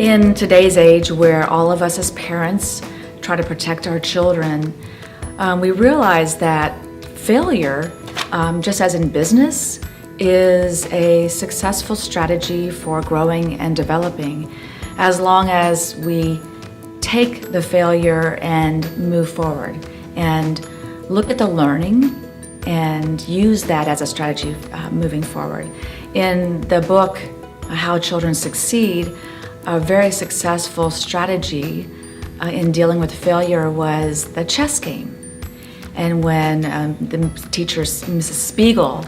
In today's age where all of us as parents try to protect our children, we realize that failure, just as in business, is a successful strategy for growing and developing, as long as we take the failure and move forward and look at the learning and use that as a strategy moving forward. In the book, How Children Succeed, a very successful strategy in dealing with failure was the chess game. And when the teacher, Mrs. Spiegel,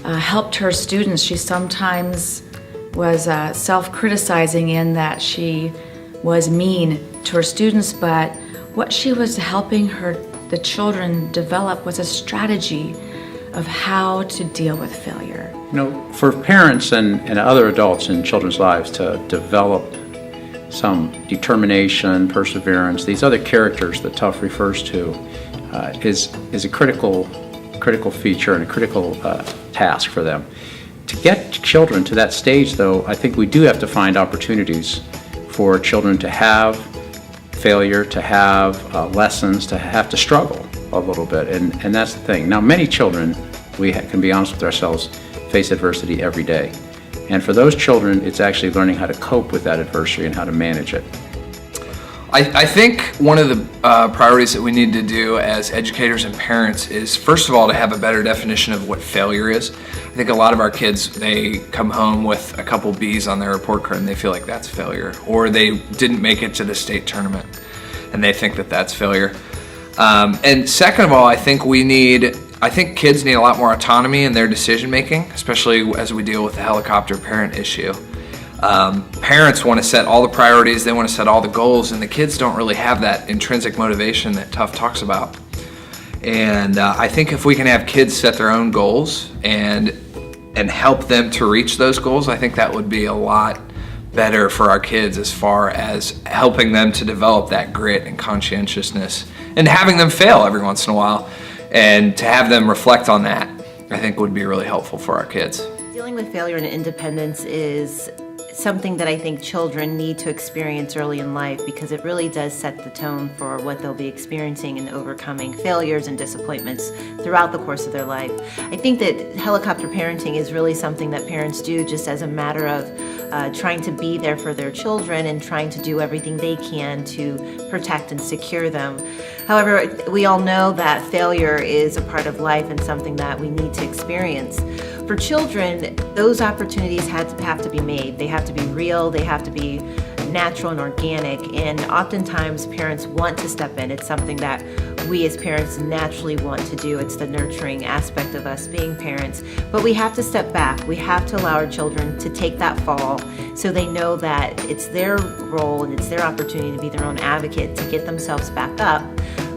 helped her students, she sometimes was self-criticizing in that she was mean to her students, but what she was helping the children develop was a strategy of how to deal with failure. You know, for parents and other adults in children's lives to develop some determination, perseverance, these other characters that Tough refers to, is a critical feature and a critical task for them. To get children to that stage, though, I think we do have to find opportunities for children to have failure, to have lessons, to have to struggle a little bit, and that's the thing. Now, many children, we can be honest with ourselves, face adversity every day. And for those children, it's actually learning how to cope with that adversity and how to manage it. I think one of the priorities that we need to do as educators and parents is, first of all, to have a better definition of what failure is. I think a lot of our kids, they come home with a couple B's on their report card and they feel like that's failure. Or they didn't make it to the state tournament and they think that that's failure. And second of all, I think kids need a lot more autonomy in their decision making, especially as we deal with the helicopter parent issue. Parents want to set all the priorities, they want to set all the goals, and the kids don't really have that intrinsic motivation that Tough talks about. And I think if we can have kids set their own goals and help them to reach those goals, I think that would be a lot better for our kids as far as helping them to develop that grit and conscientiousness and having them fail every once in a while and to have them reflect on that, I think would be really helpful for our kids. Dealing with failure and independence is something that I think children need to experience early in life because it really does set the tone for what they'll be experiencing and overcoming failures and disappointments throughout the course of their life. I think that helicopter parenting is really something that parents do just as a matter of trying to be there for their children and trying to do everything they can to protect and secure them. However, we all know that failure is a part of life and something that we need to experience. For children, those opportunities have to be made. They have to be real, they have to be natural and organic, and oftentimes parents want to step in. It's something that we as parents naturally want to do. It's the nurturing aspect of us being parents. But we have to step back. We have to allow our children to take that fall so they know that it's their role and it's their opportunity to be their own advocate, to get themselves back up,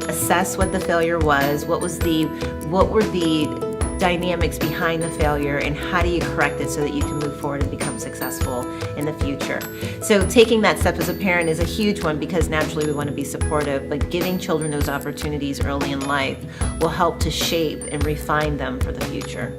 assess what the failure was, what were the dynamics behind the failure, and how do you correct it so that you can move forward and become successful in the future. So taking that step as a parent is a huge one because naturally we want to be supportive, but giving children those opportunities early in life will help to shape and refine them for the future.